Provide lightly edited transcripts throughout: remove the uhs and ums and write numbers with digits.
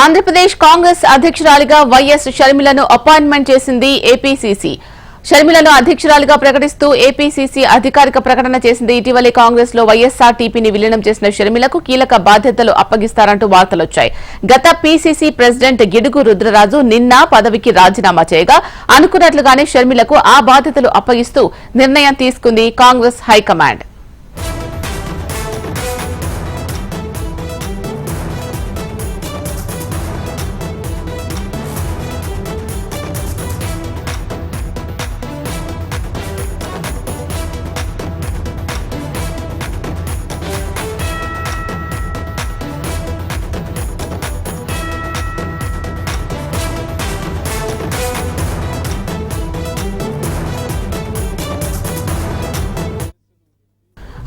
Andhra Pradesh Congress అధ్యక్షురాలిగా YS షర్మిలను appointment చేసింది APCC. షర్మిలను అధ్యక్షురాలిగా ప్రకటిస్తూ APCC అధికారిక ప్రకటన చేసింది. ఇటీవలే కాంగ్రెస్ లో వైఎస్ఆర్టీపీని విలీనం చేసిన షర్మిలకు కీలక బాధ్యతలు అప్పగిస్తారంటూ వార్తలొచ్చాయి. గత పీసీసీ ప్రెసిడెంట్ గిడుగు రుద్రరాజు నిన్న పదవికి రాజీనామా చేయగా అనుకున్నట్లుగానే షర్మిలకు ఆ బాధ్యతలు అప్పగిస్తూ నిర్ణయం తీసుకుంది Congress high command.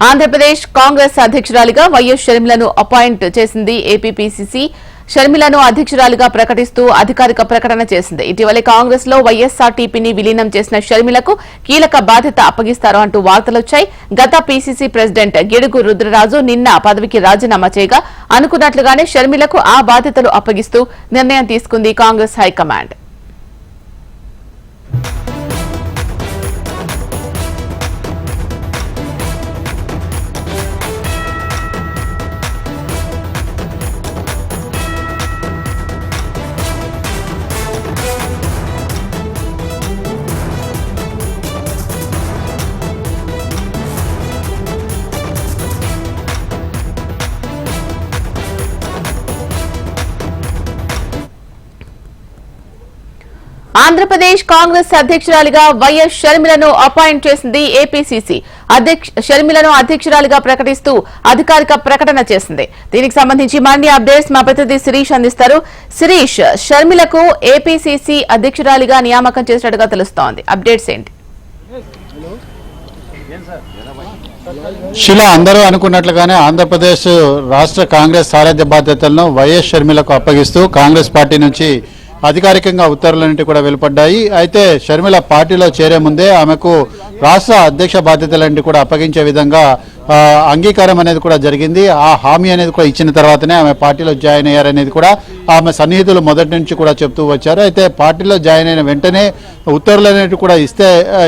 Andhra Pradesh Congress అధ్యక్షురాలిగా YS షర్మిలను appoint చేసింది ఏపీపీసీసీ. షర్మిలను అధ్యక్షురాలిగా ప్రకటిస్తూ అధికారిక ప్రకటన చేసింది. ఇటీవలే కాంగ్రెస్ లో వైఎస్ఆర్టీపీని విలీనం చేసిన షర్మిలకు కీలక బాధ్యత అప్పగిస్తారు అంటూ వార్తలొచ్చాయి. గత పీసీసీ ప్రెసిడెంట్ గిడుగు రుద్రరాజు నిన్న పదవికి రాజీనామా చేయగా అనుకున్నట్లుగానే షర్మిలకు ఆ బాధ్యతలు అప్పగిస్తూ నిర్ణయం తీసుకుంది Congress high command. Andhra Pradesh Congress అధ్యక్షురాలిగా YS షర్మిలను appoint చేసింది ఏపీసీసీ. షర్మిలను అధ్యక్షురాలిగా ప్రకటిస్తూ అధికారిక ప్రకటన చేసింది. దీనికి సంబంధించి మరిన్ని అప్డేట్స్ మా ప్రతినిధి శిరీష్ అందిస్తారు. శిరీష్, షర్మిలకు ఏపీసీసీ అధ్యక్షురాలిగా నియామకం చేసినట్టుగా తెలుస్తోంది. అప్డేట్స్ ఏంటి? శిలా, అందరూ అనుకున్నట్లుగానే ఆంధ్రప్రదేశ్ రాష్ట్ర కాంగ్రెస్ సారథ్య బాధ్యతలను వైఎస్ షర్మిలకు అప్పగిస్తూ కాంగ్రెస్ పార్టీ నుంచి అధికారికంగా ఉత్తర్వులన్నింటి కూడా వెలువడ్డాయి. అయితే షర్మిల పార్టీలో చేరే ముందే ఆమెకు రాష్ట్ర అధ్యక్ష బాధ్యతలన్నింటి కూడా అప్పగించే విధంగా అంగీకారం అనేది కూడా జరిగింది. ఆ హామీ అనేది కూడా ఇచ్చిన తర్వాతనే ఆమె పార్టీలో జాయిన్ అయ్యారనేది కూడా ఆమె సన్నిహితులు మొదటి నుంచి కూడా చెప్తూ వచ్చారు. అయితే పార్టీలో జాయిన్ అయిన వెంటనే ఉత్తర్వులు అనేవి కూడా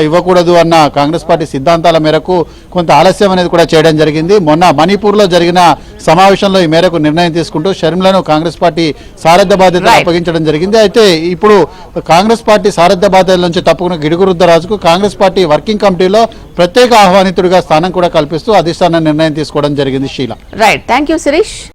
ఇవ్వకూడదు అన్న కాంగ్రెస్ పార్టీ సిద్ధాంతాల మేరకు కొంత ఆలస్యం అనేది కూడా చేయడం జరిగింది. మొన్న మణిపూర్లో జరిగిన సమావేశంలో ఈ మేరకు నిర్ణయం తీసుకుంటూ షర్మిలను కాంగ్రెస్ పార్టీ సారథ్య బాధ్యతలు అప్పగించడం జరిగింది. అయితే ఇప్పుడు కాంగ్రెస్ పార్టీ సారథ్య బాధ్యతల నుంచి తప్పుకున్న గిడుగు రుద్రరాజుకు కాంగ్రెస్ పార్టీ వర్కింగ్ కమిటీలో ప్రత్యేక ఆహ్వానితుడిగా స్థానం కూడా కల్పిస్తూ అధిష్టానం నిర్ణయం తీసుకోవడం జరిగింది. Sheela, right, thank you Sirish.